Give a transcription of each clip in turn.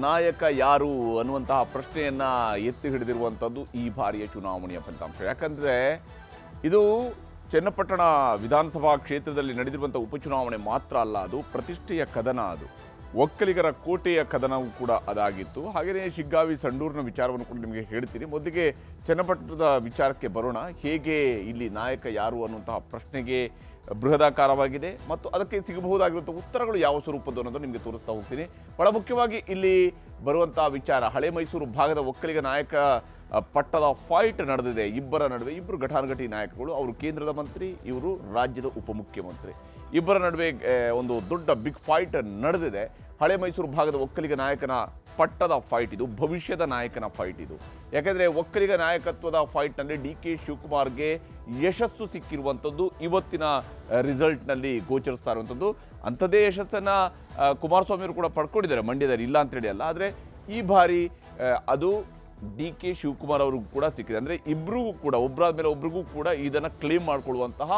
ನಾಯಕ ಯಾರು ಅನ್ನುವಂತಹ ಪ್ರಶ್ನೆಯನ್ನ ಎತ್ತಿ ಹಿಡಿದಿರುವಂಥದ್ದು ಈ ಬಾರಿಯ ಚುನಾವಣೆಯ ಫಲಿತಾಂಶ. ಯಾಕಂದರೆ ಇದು ಚನ್ನಪಟ್ಟಣ ವಿಧಾನಸಭಾ ಕ್ಷೇತ್ರದಲ್ಲಿ ನಡೆದಿರುವಂಥ ಉಪಚುನಾವಣೆ ಮಾತ್ರ ಅಲ್ಲ, ಅದು ಪ್ರತಿಷ್ಠೆಯ ಕದನ. ಅದು ಒಕ್ಕಲಿಗರ ಕೋಟೆಯ ಕದನವೂ ಕೂಡ ಅದಾಗಿತ್ತು. ಹಾಗೆಯೇ ಶಿಗ್ಗಾವಿ ಸಂಡೂರಿನ ವಿಚಾರವನ್ನು ಕೂಡ ನಿಮಗೆ ಹೇಳ್ತೀನಿ. ಮೊದಲಿಗೆ ಚನ್ನಪಟ್ಟಣದ ವಿಚಾರಕ್ಕೆ ಬರೋಣ. ಹೇಗೆ ಇಲ್ಲಿ ನಾಯಕ ಯಾರು ಅನ್ನುವಂತಹ ಪ್ರಶ್ನೆಗೆ ಬೃಹದಾಕಾರವಾಗಿದೆ ಮತ್ತು ಅದಕ್ಕೆ ಸಿಗಬಹುದಾಗಿರುವಂಥ ಉತ್ತರಗಳು ಯಾವ ಸ್ವರೂಪದ್ದು ಅನ್ನೋದು ನಿಮಗೆ ತೋರಿಸ್ತಾ ಹೋಗ್ತೀನಿ. ಬಹಳ ಮುಖ್ಯವಾಗಿ ಇಲ್ಲಿ ಬರುವಂಥ ವಿಚಾರ, ಹಳೆ ಮೈಸೂರು ಭಾಗದ ಒಕ್ಕಲಿಗ ನಾಯಕ ಪಟ್ಟದ ಫೈಟ್ ನಡೆದಿದೆ. ಇಬ್ಬರ ನಡುವೆ ಇಬ್ಬರು ಘಟಾನುಘಟಿ ನಾಯಕಗಳು, ಅವರು ಕೇಂದ್ರದ ಮಂತ್ರಿ, ಇವರು ರಾಜ್ಯದ ಉಪಮುಖ್ಯಮಂತ್ರಿ. ಇಬ್ಬರ ನಡುವೆ ಒಂದು ದೊಡ್ಡ ಬಿಗ್ ಫೈಟ್ ನಡೆದಿದೆ. ಹಳೆ ಮೈಸೂರು ಭಾಗದ ಒಕ್ಕಲಿಗ ನಾಯಕನ ಪಟ್ಟದ ಫೈಟ್ ಇದು, ಭವಿಷ್ಯದ ನಾಯಕನ ಫೈಟ್ ಇದು. ಯಾಕೆಂದರೆ ಒಕ್ಕಲಿಗ ನಾಯಕತ್ವದ ಫೈಟ್ನಲ್ಲಿ ಡಿ.ಕೆ. ಶಿವಕುಮಾರ್ಗೆ ಯಶಸ್ಸು ಸಿಕ್ಕಿರುವಂಥದ್ದು ಇವತ್ತಿನ ರಿಸಲ್ಟ್ನಲ್ಲಿ ಗೋಚರಿಸ್ತಾ ಇರುವಂಥದ್ದು. ಅಂಥದ್ದೇ ಯಶಸ್ಸನ್ನು ಕುಮಾರಸ್ವಾಮಿ ಅವರು ಕೂಡ ಪಡ್ಕೊಂಡಿದ್ದಾರೆ ಮಂಡ್ಯದಲ್ಲಿ, ಇಲ್ಲ ಅಂತೇಳಿ ಅಲ್ಲ. ಆದರೆ ಈ ಬಾರಿ ಅದು ಡಿ.ಕೆ. ಶಿವಕುಮಾರ್ ಅವ್ರಿಗೂ ಕೂಡ ಸಿಕ್ಕಿದೆ. ಅಂದರೆ ಇಬ್ಬರಿಗೂ ಕೂಡ, ಒಬ್ಬರಾದ ಮೇಲೆ ಒಬ್ರಿಗೂ ಕೂಡ ಇದನ್ನು ಕ್ಲೇಮ್ ಮಾಡಿಕೊಳ್ಳುವಂತಹ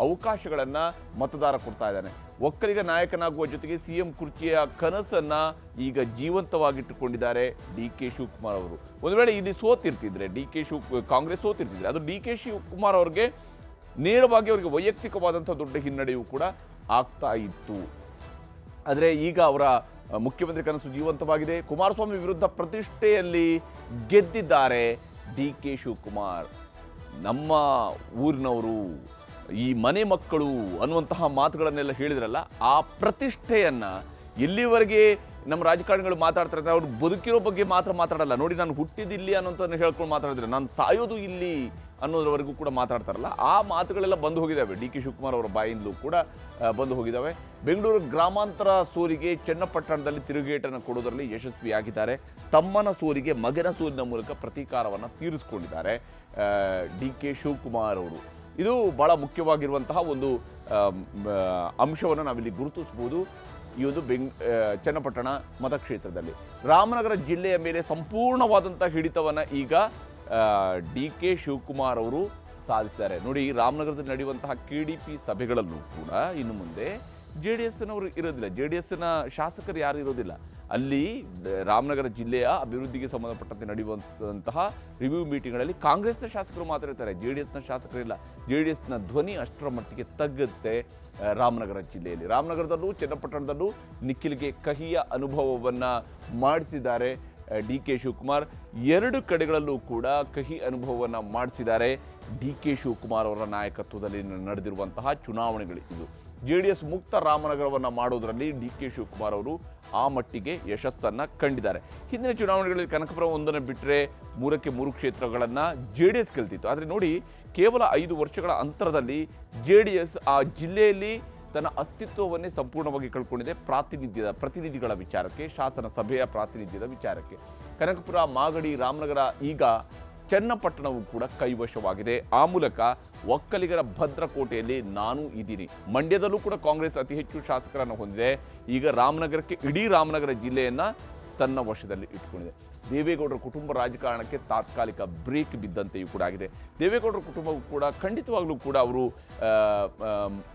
ಅವಕಾಶಗಳನ್ನು ಮತದಾರ ಕೊಡ್ತಾ ಇದ್ದಾನೆ. ಒಕ್ಕಲಿಗ ನಾಯಕನಾಗುವ ಜೊತೆಗೆ ಸಿ.ಎಂ ಕುರ್ಚಿಯ ಕನಸನ್ನು ಈಗ ಜೀವಂತವಾಗಿಟ್ಟುಕೊಂಡಿದ್ದಾರೆ ಡಿ.ಕೆ. ಶಿವಕುಮಾರ್ ಅವರು. ಒಂದು ವೇಳೆ ಇಲ್ಲಿ ಸೋತಿರ್ತಿದ್ರೆ, ಕಾಂಗ್ರೆಸ್ ಸೋತಿರ್ತಿದ್ರೆ, ಅದು ಡಿ.ಕೆ. ಶಿವಕುಮಾರ್ ಅವ್ರಿಗೆ ನೇರವಾಗಿ ಅವರಿಗೆ ವೈಯಕ್ತಿಕವಾದಂಥ ದೊಡ್ಡ ಹಿನ್ನಡೆಯೂ ಕೂಡ ಆಗ್ತಾ ಇತ್ತು. ಆದರೆ ಈಗ ಅವರ ಮುಖ್ಯಮಂತ್ರಿ ಕನಸು ಜೀವಂತವಾಗಿದೆ. ಕುಮಾರಸ್ವಾಮಿ ವಿರುದ್ಧ ಪ್ರತಿಷ್ಠೆಯಲ್ಲಿ ಗೆದ್ದಿದ್ದಾರೆ ಡಿ.ಕೆ. ಶಿವಕುಮಾರ್. ನಮ್ಮ ಊರಿನವರು, ಈ ಮನೆ ಮಕ್ಕಳು ಅನ್ನುವಂತಹ ಮಾತುಗಳನ್ನೆಲ್ಲ ಹೇಳಿದ್ರಲ್ಲ, ಆ ಪ್ರತಿಷ್ಠೆಯನ್ನು ಇಲ್ಲಿವರೆಗೆ ನಮ್ಮ ರಾಜಕಾರಣಿಗಳು ಮಾತಾಡ್ತಾರೆ. ಅವ್ರು ಬದುಕಿರೋ ಬಗ್ಗೆ ಮಾತ್ರ ಮಾತಾಡಲ್ಲ. ನೋಡಿ, ನಾನು ಹುಟ್ಟಿದಿಲ್ಲಿ ಅನ್ನೋಂಥದ್ದನ್ನು ಹೇಳ್ಕೊಂಡು ಮಾತಾಡಿದ್ರೆ, ನಾನು ಸಾಯೋದು ಇಲ್ಲಿ ಅನ್ನೋದ್ರವರೆಗೂ ಕೂಡ ಮಾತಾಡ್ತಾರಲ್ಲ, ಆ ಮಾತುಗಳೆಲ್ಲ ಬಂದು ಹೋಗಿದ್ದಾವೆ. ಡಿ.ಕೆ. ಶಿವಕುಮಾರ್ ಅವರ ಬಾಯಿಂದಲೂ ಕೂಡ ಬಂದು ಹೋಗಿದ್ದಾವೆ. ಬೆಂಗಳೂರು ಗ್ರಾಮಾಂತರ ಸೋರಿಗೆ ಚನ್ನಪಟ್ಟಣದಲ್ಲಿ ತಿರುಗೇಟನ್ನು ಕೊಡೋದರಲ್ಲಿ ಯಶಸ್ವಿಯಾಗಿದ್ದಾರೆ. ತಮ್ಮನ ಸೋರಿಗೆ ಮಗನ ಸೋಲಿನ ಮೂಲಕ ಪ್ರತೀಕಾರವನ್ನು ತೀರಿಸಿಕೊಂಡಿದ್ದಾರೆ ಡಿ.ಕೆ. ಶಿವಕುಮಾರ್ ಅವರು. ಇದು ಬಹಳ ಮುಖ್ಯವಾಗಿರುವಂತಹ ಒಂದು ಅಂಶವನ್ನು ನಾವಿಲ್ಲಿ ಗುರುತಿಸ್ಬೋದು. ಈ ಒಂದು ಚನ್ನಪಟ್ಟಣ ಮತಕ್ಷೇತ್ರದಲ್ಲಿ ರಾಮನಗರ ಜಿಲ್ಲೆಯ ಮೇಲೆ ಸಂಪೂರ್ಣವಾದಂಥ ಹಿಡಿತವನ್ನು ಈಗ ಡಿ.ಕೆ. ಶಿವಕುಮಾರ್ ಅವರು ಸಾಧಿಸಿದ್ದಾರೆ. ನೋಡಿ, ರಾಮನಗರದಲ್ಲಿ ನಡೆಯುವಂತಹ KDP ಸಭೆಗಳಲ್ಲೂ ಕೂಡ ಇನ್ನು ಮುಂದೆ JDSನವರು ಇರೋದಿಲ್ಲ, JDSನ ಶಾಸಕರು ಯಾರು ಇರೋದಿಲ್ಲ. ಅಲ್ಲಿ ರಾಮನಗರ ಜಿಲ್ಲೆಯ ಅಭಿವೃದ್ಧಿಗೆ ಸಂಬಂಧಪಟ್ಟಂತೆ ನಡೆಯುವಂತಹ ರಿವ್ಯೂ ಮೀಟಿಂಗ್ಗಳಲ್ಲಿ ಕಾಂಗ್ರೆಸ್ನ ಶಾಸಕರು ಮಾತ್ರ ಇರ್ತಾರೆ, JDSನ ಶಾಸಕರಿಲ್ಲ. JDSನ ಧ್ವನಿ ಅಷ್ಟರ ಮಟ್ಟಿಗೆ ತಗ್ಗುತ್ತೆ ರಾಮನಗರ ಜಿಲ್ಲೆಯಲ್ಲಿ. ರಾಮನಗರದಲ್ಲೂ ಚನ್ನಪಟ್ಟಣದಲ್ಲೂ ನಿಖಿಲ್ಗೆ ಕಹಿಯ ಅನುಭವವನ್ನು ಮಾಡಿಸಿದ್ದಾರೆ ಡಿ.ಕೆ. ಶಿವಕುಮಾರ್. ಎರಡು ಕಡೆಗಳಲ್ಲೂ ಕೂಡ ಕಹಿ ಅನುಭವವನ್ನು ಮಾಡಿಸಿದ್ದಾರೆ ಡಿ.ಕೆ. ಶಿವಕುಮಾರ್ ಅವರ ನಾಯಕತ್ವದಲ್ಲಿ ನಡೆದಿರುವಂತಹ ಚುನಾವಣೆಗಳು ಇದು. JDS ಮುಕ್ತ ರಾಮನಗರವನ್ನು ಮಾಡೋದರಲ್ಲಿ ಡಿ.ಕೆ. ಶಿವಕುಮಾರ್ ಅವರು ಆ ಮಟ್ಟಿಗೆ ಯಶಸ್ಸನ್ನು ಕಂಡಿದ್ದಾರೆ. ಹಿಂದಿನ ಚುನಾವಣೆಗಳಲ್ಲಿ ಕನಕಪುರ ಒಂದನ್ನು ಬಿಟ್ಟರೆ 3ಕ್ಕೆ 3 ಕ್ಷೇತ್ರಗಳನ್ನು JDS ಗೆಲ್ತಿತ್ತು. ಆದರೆ ನೋಡಿ, ಕೇವಲ 5 ವರ್ಷಗಳ ಅಂತರದಲ್ಲಿ JDS ಆ ಜಿಲ್ಲೆಯಲ್ಲಿ ತನ್ನ ಅಸ್ತಿತ್ವವನ್ನೇ ಸಂಪೂರ್ಣವಾಗಿ ಕಳ್ಕೊಂಡಿದೆ. ಪ್ರತಿನಿಧಿಗಳ ವಿಚಾರಕ್ಕೆ, ಶಾಸನ ಸಭೆಯ ಪ್ರಾತಿನಿಧ್ಯದ ವಿಚಾರಕ್ಕೆ. ಕನಕಪುರ, ಮಾಗಡಿ, ರಾಮನಗರ, ಈಗ ಚನ್ನಪಟ್ಟಣವೂ ಕೂಡ ಕೈವಶವಾಗಿದೆ. ಆ ಮೂಲಕ ಒಕ್ಕಲಿಗರ ಭದ್ರಕೋಟೆಯಲ್ಲಿ ನಾನು ಇದ್ದೀನಿ. ಮಂಡ್ಯದಲ್ಲೂ ಕೂಡ ಕಾಂಗ್ರೆಸ್ ಅತಿ ಹೆಚ್ಚು ಶಾಸಕರನ್ನು ಹೊಂದಿದೆ. ಈಗ ರಾಮನಗರಕ್ಕೆ, ಇಡೀ ರಾಮನಗರ ಜಿಲ್ಲೆಯನ್ನು ತನ್ನ ವಶದಲ್ಲಿ ಇಟ್ಕೊಂಡಿದೆ. ದೇವೇಗೌಡರ ಕುಟುಂಬ ರಾಜಕಾರಣಕ್ಕೆ ತಾತ್ಕಾಲಿಕ ಬ್ರೇಕ್ ಬಿದ್ದಂತೆಯೂ ಕೂಡ ಆಗಿದೆ. ದೇವೇಗೌಡರ ಕುಟುಂಬವೂ ಕೂಡ ಖಂಡಿತವಾಗ್ಲೂ ಕೂಡ ಅವರು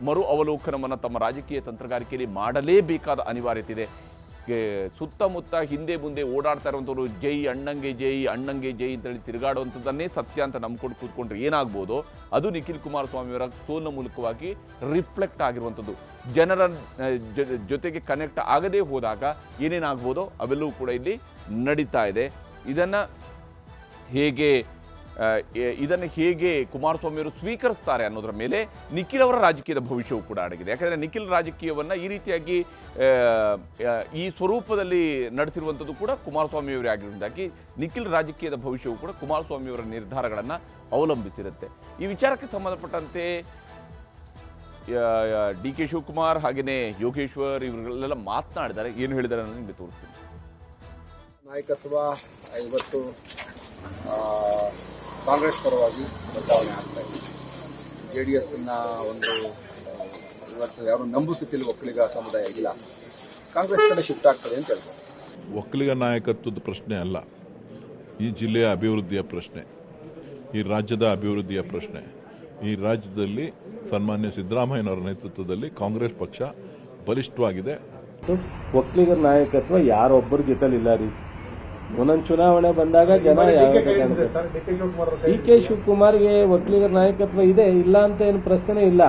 ಮರು ಅವಲೋಕನವನ್ನು ತಮ್ಮ ರಾಜಕೀಯ ತಂತ್ರಗಾರಿಕೆಯಲ್ಲಿ ಮಾಡಲೇಬೇಕಾದ ಅನಿವಾರ್ಯತೆ ಇದೆ. ಸುತ್ತಮುತ್ತ ಹಿಂದೆ ಮುಂದೆ ಓಡಾಡ್ತಾ ಇರುವಂಥವ್ರು ಜೈ ಅಣ್ಣಂಗೆ ಜೈ, ಅಣ್ಣಂಗೆ ಜೈ ಅಂತೇಳಿ ತಿರುಗಾಡುವಂಥದ್ದನ್ನೇ ಸತ್ಯ ಅಂತ ನಂಬ್ಕೊಂಡು ಕೂತ್ಕೊಂಡ್ರೆ ಏನಾಗ್ಬೋದು, ಅದು ನಿಖಿಲ್ ಕುಮಾರಸ್ವಾಮಿಯವರ ಸೋಲಿನ ಮೂಲಕವಾಗಿ ರಿಫ್ಲೆಕ್ಟ್ ಆಗಿರುವಂಥದ್ದು. ಜನರ ಜೊತೆಗೆ ಕನೆಕ್ಟ್ ಆಗದೇ ಹೋದಾಗ ಏನೇನಾಗ್ಬೋದೋ ಅವೆಲ್ಲವೂ ಕೂಡ ಇಲ್ಲಿ ನಡೀತಾ ಇದೆ. ಇದನ್ನು ಹೇಗೆ ಕುಮಾರಸ್ವಾಮಿಯವರು ಸ್ವೀಕರಿಸ್ತಾರೆ ಅನ್ನೋದರ ಮೇಲೆ ನಿಖಿಲ್ ಅವರ ರಾಜಕೀಯದ ಭವಿಷ್ಯವೂ ಕೂಡ ಅಡಗಿದೆ. ಯಾಕಂದರೆ ನಿಖಿಲ್ ರಾಜಕೀಯವನ್ನು ಈ ರೀತಿಯಾಗಿ ಈ ಸ್ವರೂಪದಲ್ಲಿ ನಡೆಸಿರುವಂಥದ್ದು ಕೂಡ ಕುಮಾರಸ್ವಾಮಿಯವರೇ ಆಗಿರೋದಾಗಿ ನಿಖಿಲ್ ರಾಜಕೀಯದ ಭವಿಷ್ಯವು ಕೂಡ ಕುಮಾರಸ್ವಾಮಿಯವರ ನಿರ್ಧಾರಗಳನ್ನು ಅವಲಂಬಿಸಿರುತ್ತೆ. ಈ ವಿಚಾರಕ್ಕೆ ಸಂಬಂಧಪಟ್ಟಂತೆ ಡಿ.ಕೆ. ಶಿವಕುಮಾರ್ ಹಾಗೆಯೇ ಯೋಗೇಶ್ವರ್ ಇವರುಗಳೆಲ್ಲ ಮಾತನಾಡಿದ್ದಾರೆ. ಏನು ಹೇಳಿದ್ದಾರೆ ಅನ್ನೋದು ನಿಮಗೆ ತೋರಿಸ್ತೀನಿ. ನಾಯಕತ್ವ ಇವತ್ತು ಕಾಂಗ್ರೆಸ್ ಪರವಾಗಿ ಬದಲಾವಣೆ ಆಗ್ತಾ ಇದೆ. JDSನ ಒಂದು ಇವತ್ತು ಯಾರು ನಂಬಿಸುತ್ತಿಲ್ಲ, ಒಕ್ಕಲಿಗ ಸಮುದಾಯ ಇಲ್ಲ, ಕಾಂಗ್ರೆಸ್ ಕಡೆ ಶಿಫ್ಟ್ ಆಗ್ತದೆ ಅಂತ ಹೇಳ್ತಾರೆ. ಒಕ್ಕಲಿಗ ನಾಯಕತ್ವದ ಪ್ರಶ್ನೆ ಅಲ್ಲ, ಈ ಜಿಲ್ಲೆಯ ಅಭಿವೃದ್ಧಿಯ ಪ್ರಶ್ನೆ, ಈ ರಾಜ್ಯದ ಅಭಿವೃದ್ಧಿಯ ಪ್ರಶ್ನೆ. ಈ ರಾಜ್ಯದಲ್ಲಿ ಸನ್ಮಾನ್ಯ ಸಿದ್ದರಾಮಯ್ಯನವರ ನೇತೃತ್ವದಲ್ಲಿ ಕಾಂಗ್ರೆಸ್ ಪಕ್ಷ ಬಲಿಷ್ಠವಾಗಿದೆ. ಒಕ್ಕಲಿಗರ ನಾಯಕತ್ವ ಯಾರೊಬ್ಬರ ಜೊತೆಲಿ ಇಲ್ಲ ರೀ. ಒಂದೊಂದು ಚುನಾವಣೆ ಬಂದಾಗ ಜನ ಡಿ ಕೆ ಶಿವಕುಮಾರ್ಗೆ ಒಕ್ಕಲಿಗರ ನಾಯಕತ್ವ ಇದೆ, ಇಲ್ಲ ಅಂತ ಏನು ಪ್ರಶ್ನೆ ಇಲ್ಲ.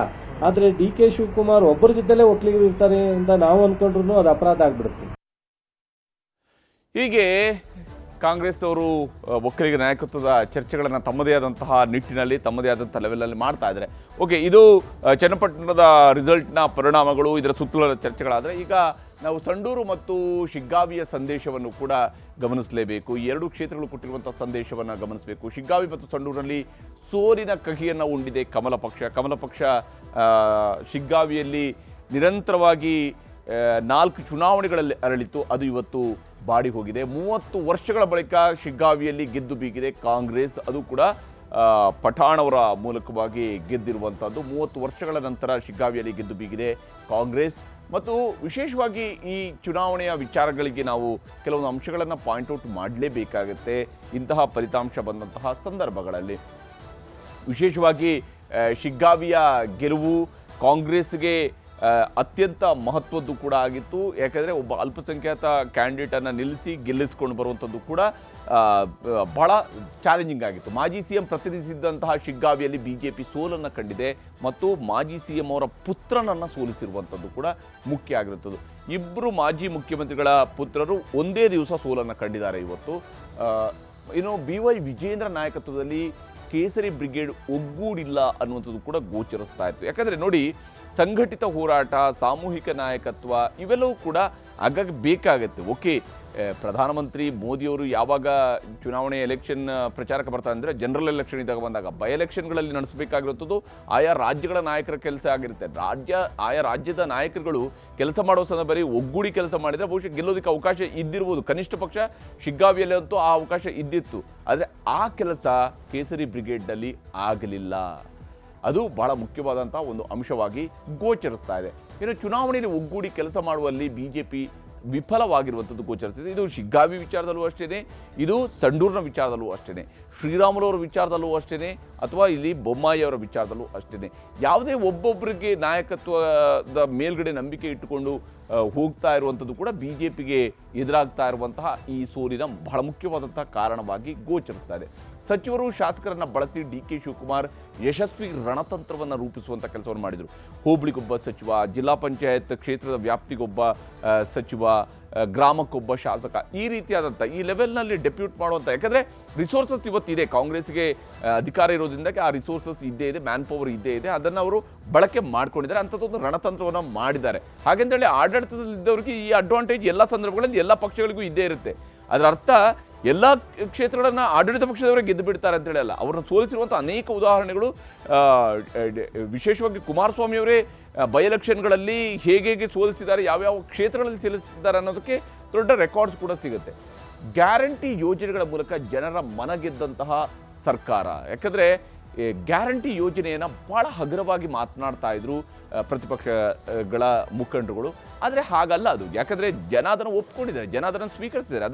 ಆದ್ರೆ ಡಿ ಕೆ ಶಿವಕುಮಾರ್ ಒಬ್ಬರ ಜೊತೆಲೇ ಒಕ್ಕಲಿಗರು ಇರ್ತಾರೆ ಅಂತ ನಾವು ಅನ್ಕೊಂಡ್ರು ಅದು ಅಪರಾಧ ಆಗ್ಬಿಡುತ್ತೆ. ಹೀಗೆ ಕಾಂಗ್ರೆಸ್ನವರು ಒಕ್ಕಲಿಗರ ನಾಯಕತ್ವದ ಚರ್ಚೆಗಳನ್ನು ತಮ್ಮದೇ ಆದಂತಹ ನಿಟ್ಟಿನಲ್ಲಿ ತಮ್ಮದೇ ಆದಂಥ ಲೆವೆಲಲ್ಲಿ ಮಾಡ್ತಾ ಇದ್ದಾರೆ. ಓಕೆ, ಇದು ಚನ್ನಪಟ್ಟಣದ ರಿಸಲ್ಟ್ನ ಪರಿಣಾಮಗಳು, ಇದರ ಸುತ್ತಲ ಚರ್ಚೆಗಳಾದರೆ ಈಗ ನಾವು ಸಂಡೂರು ಮತ್ತು ಶಿಗ್ಗಾವಿಯ ಸಂದೇಶವನ್ನು ಕೂಡ ಗಮನಿಸಲೇಬೇಕು. ಈ ಎರಡು ಕ್ಷೇತ್ರಗಳು ಕೊಟ್ಟಿರುವಂಥ ಸಂದೇಶವನ್ನು ಗಮನಿಸಬೇಕು. ಶಿಗ್ಗಾವಿ ಮತ್ತು ಸಂಡೂರಿನಲ್ಲಿ ಸೋಲಿನ ಕಹಿಯನ್ನು ಉಂಡಿದೆ ಕಮಲ ಪಕ್ಷ. ಶಿಗ್ಗಾವಿಯಲ್ಲಿ ನಿರಂತರವಾಗಿ 4 ಚುನಾವಣೆಗಳಲ್ಲಿ ಅರಳಿತು, ಅದು ಇವತ್ತು ಬಾಡಿ ಹೋಗಿದೆ. 30 ವರ್ಷಗಳ ಬಳಿಕ ಶಿಗ್ಗಾವಿಯಲ್ಲಿ ಗೆದ್ದು ಬೀಗಿದೆ ಕಾಂಗ್ರೆಸ್, ಅದು ಕೂಡ ಪಠಾಣ್ ಅವರ ಮೂಲಕವಾಗಿ ಗೆದ್ದಿರುವಂಥದ್ದು. 30 ವರ್ಷಗಳ ನಂತರ ಶಿಗ್ಗಾವಿಯಲ್ಲಿ ಗೆದ್ದು ಬೀಗಿದೆ ಕಾಂಗ್ರೆಸ್. ಮತ್ತು ವಿಶೇಷವಾಗಿ ಈ ಚುನಾವಣೆಯ ವಿಚಾರಗಳಿಗೆ ನಾವು ಕೆಲವೊಂದು ಅಂಶಗಳನ್ನು ಪಾಯಿಂಟ್ಔಟ್ ಮಾಡಲೇಬೇಕಾಗುತ್ತೆ ಇಂತಹ ಫಲಿತಾಂಶ ಬಂದಂತಹ ಸಂದರ್ಭಗಳಲ್ಲಿ. ವಿಶೇಷವಾಗಿ ಶಿಗ್ಗಾವಿಯ ಗೆಲುವು ಕಾಂಗ್ರೆಸ್ಗೆ ಅತ್ಯಂತ ಮಹತ್ವದ್ದು ಕೂಡ ಆಗಿತ್ತು. ಯಾಕೆಂದರೆ ಒಬ್ಬ ಅಲ್ಪಸಂಖ್ಯಾತ ಕ್ಯಾಂಡಿಡೇಟನ್ನು ನಿಲ್ಲಿಸಿ ಗೆಲ್ಲಿಸ್ಕೊಂಡು ಬರುವಂಥದ್ದು ಕೂಡ ಬಹಳ ಚಾಲೆಂಜಿಂಗ್ ಆಗಿತ್ತು. ಮಾಜಿ ಸಿ ಎಂ ಪ್ರತಿನಿಧಿಸಿದ್ದಂತಹ ಶಿಗ್ಗಾವಿಯಲ್ಲಿ BJP ಸೋಲನ್ನು ಕಂಡಿದೆ ಮತ್ತು ಮಾಜಿ ಸಿ ಎಂ ಅವರ ಪುತ್ರನನ್ನು ಸೋಲಿಸಿರುವಂಥದ್ದು ಕೂಡ ಮುಖ್ಯ ಆಗಿರುತ್ತದೆ. ಇಬ್ಬರು ಮಾಜಿ ಮುಖ್ಯಮಂತ್ರಿಗಳ ಪುತ್ರರು ಒಂದೇ ದಿವಸ ಸೋಲನ್ನು ಕಂಡಿದ್ದಾರೆ ಇವತ್ತು. ಇನ್ನು BY ವಿಜೇಂದ್ರ ನಾಯಕತ್ವದಲ್ಲಿ ಕೇಸರಿ ಬ್ರಿಗೇಡ್ ಒಗ್ಗೂಡಿಲ್ಲ ಅನ್ನುವಂಥದ್ದು ಕೂಡ ಗೋಚರಿಸ್ತಾ ಇತ್ತು. ಯಾಕಂದರೆ ನೋಡಿ, ಸಂಘಟಿತ ಹೋರಾಟ, ಸಾಮೂಹಿಕ ನಾಯಕತ್ವ ಇವೆಲ್ಲವೂ ಕೂಡ ಆಗಾಗ ಬೇಕಾಗತ್ತೆ. ಓಕೆ, ಪ್ರಧಾನಮಂತ್ರಿ ಮೋದಿಯವರು ಯಾವಾಗ ಚುನಾವಣೆ ಎಲೆಕ್ಷನ್ ಪ್ರಚಾರಕ್ಕೆ ಬರ್ತಾರೆ ಅಂದರೆ ಜನರಲ್ ಎಲೆಕ್ಷನ್ ಇದ್ದಾಗ ಬಂದಾಗ ಬೈ ಎಲೆಕ್ಷನ್ಗಳಲ್ಲಿ ನಡೆಸಬೇಕಾಗಿರುತ್ತದೆ ಆಯಾ ರಾಜ್ಯಗಳ ನಾಯಕರ ಕೆಲಸ ಆಗಿರುತ್ತೆ. ಆಯಾ ರಾಜ್ಯದ ನಾಯಕರುಗಳು ಕೆಲಸ ಮಾಡೋ ಸಂದರ್ಭ ಒಗ್ಗೂಡಿ ಕೆಲಸ ಮಾಡಿದರೆ ಬಹುಶಃ ಗೆಲ್ಲೋದಕ್ಕೆ ಅವಕಾಶ ಇದ್ದಿರ್ಬೋದು. ಕನಿಷ್ಠ ಪಕ್ಷ ಶಿಗ್ಗಾವಿಯಲ್ಲಿ ಅಂತೂ ಆ ಅವಕಾಶ ಇದ್ದಿತ್ತು. ಆದರೆ ಆ ಕೆಲಸ ಕೇಸರಿ ಬ್ರಿಗೇಡ್ನಲ್ಲಿ ಆಗಲಿಲ್ಲ. ಅದು ಬಹಳ ಮುಖ್ಯವಾದಂಥ ಒಂದು ಅಂಶವಾಗಿ ಗೋಚರಿಸ್ತಾ ಇದೆ. ಇನ್ನು ಚುನಾವಣೆಯಲ್ಲಿ ಒಗ್ಗೂಡಿ ಕೆಲಸ ಮಾಡುವಲ್ಲಿ BJP ವಿಫಲವಾಗಿರುವಂಥದ್ದು ಗೋಚರಿಸ್ತಿದೆ. ಇದು ಶಿಗ್ಗಾವಿ ವಿಚಾರದಲ್ಲೂ ಅಷ್ಟೇ, ಇದು ಸಂಡೂರಿನ ವಿಚಾರದಲ್ಲೂ ಅಷ್ಟೇ, ಶ್ರೀರಾಮುಲವರ ವಿಚಾರದಲ್ಲೂ ಅಷ್ಟೇ, ಅಥವಾ ಇಲ್ಲಿ ಬೊಮ್ಮಾಯಿ ಅವರ ವಿಚಾರದಲ್ಲೂ ಅಷ್ಟೇ. ಯಾವುದೇ ಒಬ್ಬೊಬ್ಬರಿಗೆ ನಾಯಕತ್ವದ ಮೇಲ್ಗಡೆ ನಂಬಿಕೆ ಇಟ್ಟುಕೊಂಡು ಹೋಗ್ತಾ ಇರುವಂಥದ್ದು ಕೂಡ BJPಗೆ ಎದುರಾಗ್ತಾ ಇರುವಂತಹ ಈ ಸೋಲಿನ ಬಹಳ ಮುಖ್ಯವಾದಂತಹ ಕಾರಣವಾಗಿ ಗೋಚರಿಸ್ತಾ ಇದೆ. ಸಚಿವರು ಶಾಸಕರನ್ನು ಬಳಸಿ DK ಶಿವಕುಮಾರ್ ಯಶಸ್ವಿ ರಣತಂತ್ರವನ್ನು ರೂಪಿಸುವಂಥ ಕೆಲಸವನ್ನು ಮಾಡಿದರು. ಹೋಬಳಿಗೊಬ್ಬ ಸಚಿವ, ಜಿಲ್ಲಾ ಪಂಚಾಯತ್ ಕ್ಷೇತ್ರದ ವ್ಯಾಪ್ತಿಗೊಬ್ಬ ಸಚಿವ, ಗ್ರಾಮಕ್ಕೊಬ್ಬ ಶಾಸಕ, ಈ ರೀತಿಯಾದಂಥ ಈ ಲೆವೆಲ್ನಲ್ಲಿ ಡೆಪ್ಯೂಟ್ ಮಾಡುವಂಥ, ಯಾಕಂದರೆ ರಿಸೋರ್ಸಸ್ ಇವತ್ತಿದೆ ಕಾಂಗ್ರೆಸ್ಗೆ ಅಧಿಕಾರ ಇರೋದ್ರಿಂದಾಗಿ ಆ ರಿಸೋರ್ಸಸ್ ಇದ್ದೇ ಇದೆ, ಮ್ಯಾನ್ ಪವರ್ ಇದ್ದೇ ಇದೆ, ಅದನ್ನು ಅವರು ಬಳಕೆ ಮಾಡ್ಕೊಂಡಿದ್ದಾರೆ. ಅಂಥದ್ದೊಂದು ರಣತಂತ್ರವನ್ನು ಮಾಡಿದ್ದಾರೆ. ಹಾಗೆಂತೇಳಿ ಆಡಳಿತದಲ್ಲಿದ್ದವರಿಗೆ ಈ ಅಡ್ವಾಂಟೇಜ್ ಎಲ್ಲ ಸಂದರ್ಭಗಳಲ್ಲಿ ಎಲ್ಲ ಪಕ್ಷಗಳಿಗೂ ಇದ್ದೇ ಇರುತ್ತೆ. ಅದರ ಅರ್ಥ ಎಲ್ಲ ಕ್ಷೇತ್ರಗಳನ್ನು ಆಡಳಿತ ಪಕ್ಷದವರೇ ಗೆದ್ದು ಬಿಡ್ತಾರೆ ಅಂತೇಳಿ ಅಲ್ಲ. ಅವರನ್ನು ಸೋಲಿಸಿರುವಂಥ ಅನೇಕ ಉದಾಹರಣೆಗಳು, ವಿಶೇಷವಾಗಿ ಕುಮಾರಸ್ವಾಮಿಯವರೇ ಬೈ ಎಲೆಕ್ಷನ್ಗಳಲ್ಲಿ ಹೇಗೆ ಸೋಲಿಸಿದ್ದಾರೆ, ಯಾವ್ಯಾವ ಕ್ಷೇತ್ರಗಳಲ್ಲಿ ಸೋಲಿಸಿದ್ದಾರೆ ಅನ್ನೋದಕ್ಕೆ ದೊಡ್ಡ ರೆಕಾರ್ಡ್ಸ್ ಕೂಡ ಸಿಗುತ್ತೆ. ಗ್ಯಾರಂಟಿ ಯೋಜನೆಗಳ ಮೂಲಕ ಜನರ ಮನಗೆದ್ದಂತಹ ಸರ್ಕಾರ. ಯಾಕಂದರೆ ಗ್ಯಾರಂಟಿ ಯೋಜನೆಯನ್ನು ಭಾಳ ಹಗುರವಾಗಿ ಮಾತನಾಡ್ತಾ ಇದ್ರು ಪ್ರತಿಪಕ್ಷಗಳ ಮುಖಂಡರುಗಳು. ಆದರೆ ಹಾಗಲ್ಲ ಅದು. ಯಾಕಂದರೆ ಜನ ಅದನ್ನು ಒಪ್ಕೊಂಡಿದ್ದಾರೆ, ಜನ ಅದನ್ನು ಸ್ವೀಕರಿಸಿದ್ದಾರೆ.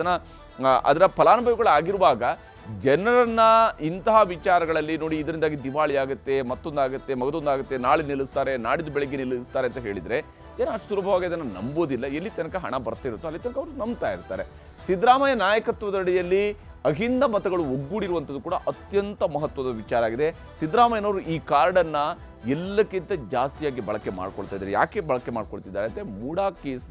ಅದರ ಫಲಾನುಭವಿಗಳಾಗಿರುವಾಗ ಜನರನ್ನು ಇಂತಹ ವಿಚಾರಗಳಲ್ಲಿ ನೋಡಿ, ಇದರಿಂದಾಗಿ ದಿವಾಳಿ ಆಗುತ್ತೆ, ಮತ್ತೊಂದಾಗುತ್ತೆ, ಮಗದೊಂದಾಗುತ್ತೆ, ನಾಳೆ ನಿಲ್ಲಿಸ್ತಾರೆ, ನಾಡಿದ್ದು ಬೆಳಗ್ಗೆ ನಿಲ್ಲಿಸ್ತಾರೆ ಅಂತ ಹೇಳಿದರೆ ಜನ ಅಷ್ಟು ಸುಲಭವಾಗಿ ಅದನ್ನು ನಂಬೋದಿಲ್ಲ. ಎಲ್ಲಿ ತನಕ ಹಣ ಬರ್ತಿರುತ್ತೋ ಅಲ್ಲಿ ತನಕ ಅವರು ನಂಬ್ತಾ ಇರ್ತಾರೆ. ಸಿದ್ದರಾಮಯ್ಯ ನಾಯಕತ್ವದಡಿಯಲ್ಲಿ ಅಹಿಂದ ಮತಗಳು ಒಗ್ಗೂಡಿರುವಂಥದ್ದು ಕೂಡ ಅತ್ಯಂತ ಮಹತ್ವದ ವಿಚಾರ ಆಗಿದೆ. ಸಿದ್ದರಾಮಯ್ಯನವರು ಈ ಕಾರ್ಡನ್ನು ಎಲ್ಲಕ್ಕಿಂತ ಜಾಸ್ತಿಯಾಗಿ ಬಳಕೆ ಮಾಡ್ಕೊಳ್ತಾ ಇದ್ದಾರೆ. ಯಾಕೆ ಬಳಕೆ ಮಾಡ್ಕೊಳ್ತಿದ್ದಾರೆ ಅಂದರೆ, ಮೂಡಾ ಕೇಸ್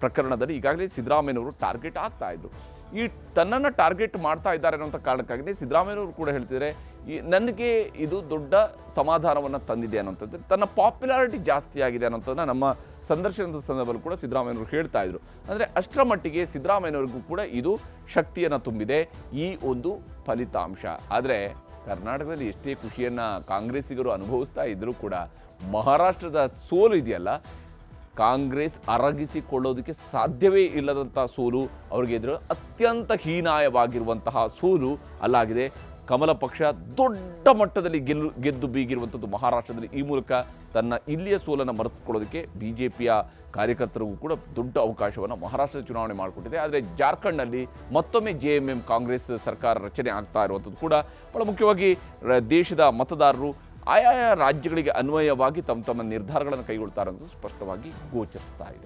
ಪ್ರಕರಣದಲ್ಲಿ ಈಗಾಗಲೇ ಸಿದ್ದರಾಮಯ್ಯನವರು ಟಾರ್ಗೆಟ್ ಆಗ್ತಾ ಇದ್ರು. ಈ ತನ್ನನ್ನು ಟಾರ್ಗೆಟ್ ಮಾಡ್ತಾ ಇದ್ದಾರೆ ಅನ್ನೋಂಥ ಕಾರಣಕ್ಕಾಗಿ ಸಿದ್ದರಾಮಯ್ಯನವರು ಕೂಡ ಹೇಳ್ತಿದ್ದಾರೆ, ನನಗೆ ಇದು ದೊಡ್ಡ ಸಮಾಧಾನವನ್ನು ತಂದಿದೆ ಅನ್ನೋಂಥದ್ದು, ತನ್ನ ಪಾಪ್ಯುಲಾರಿಟಿ ಜಾಸ್ತಿ ಆಗಿದೆ ಅನ್ನೋಂಥದ್ದನ್ನ ನಮ್ಮ ಸಂದರ್ಶನದ ಸಂದರ್ಭದಲ್ಲಿ ಕೂಡ ಸಿದ್ದರಾಮಯ್ಯನವರು ಹೇಳ್ತಾ ಇದ್ರು. ಅಂದರೆ ಅಷ್ಟರ ಮಟ್ಟಿಗೆ ಸಿದ್ದರಾಮಯ್ಯನವ್ರಿಗೂ ಕೂಡ ಇದು ಶಕ್ತಿಯನ್ನು ತುಂಬಿದೆ ಈ ಒಂದು ಫಲಿತಾಂಶ. ಆದರೆ ಕರ್ನಾಟಕದಲ್ಲಿ ಎಷ್ಟೇ ಖುಷಿಯನ್ನು ಕಾಂಗ್ರೆಸ್ಸಿಗರು ಅನುಭವಿಸ್ತಾ ಇದ್ದರೂ ಕೂಡ ಮಹಾರಾಷ್ಟ್ರದ ಸೋಲು ಇದೆಯಲ್ಲ, ಕಾಂಗ್ರೆಸ್ ಅರಗಿಸಿಕೊಳ್ಳೋದಕ್ಕೆ ಸಾಧ್ಯವೇ ಇಲ್ಲದಂಥ ಸೋಲು, ಅವರಿಗೆ ಎದುರು ಅತ್ಯಂತ ಹೀನಾಯವಾಗಿರುವಂತಹ ಸೋಲು ಅಲ್ಲಾಗಿದೆ. ಕಮಲ ಪಕ್ಷ ದೊಡ್ಡ ಮಟ್ಟದಲ್ಲಿ ಗೆದ್ದು ಬೀಗಿರುವಂಥದ್ದು ಮಹಾರಾಷ್ಟ್ರದಲ್ಲಿ. ಈ ಮೂಲಕ ತನ್ನ ಇಲ್ಲಿಯ ಸೋಲನ್ನು ಮರೆತುಕೊಳ್ಳೋದಕ್ಕೆ BJPಯ ಕಾರ್ಯಕರ್ತರಿಗೂ ಕೂಡ ದೊಡ್ಡ ಅವಕಾಶವನ್ನು ಮಹಾರಾಷ್ಟ್ರದ ಚುನಾವಣೆ ಮಾಡಿಕೊಟ್ಟಿದೆ. ಆದರೆ ಜಾರ್ಖಂಡ್ನಲ್ಲಿ ಮತ್ತೊಮ್ಮೆ JMM ಕಾಂಗ್ರೆಸ್ ಸರ್ಕಾರ ರಚನೆ ಆಗ್ತಾ ಇರುವಂಥದ್ದು ಕೂಡ ಬಹಳ ಮುಖ್ಯವಾಗಿ ದೇಶದ ಮತದಾರರು ಆಯಾ ರಾಜ್ಯಗಳಿಗೆ ಅನ್ವಯವಾಗಿ ತಮ್ಮ ನಿರ್ಧಾರಗಳನ್ನು ಕೈಗೊಳ್ತಾರೆ ಅನ್ನೋದು ಸ್ಪಷ್ಟವಾಗಿ ಗೋಚರಿಸ್ತಾ ಇದೆ.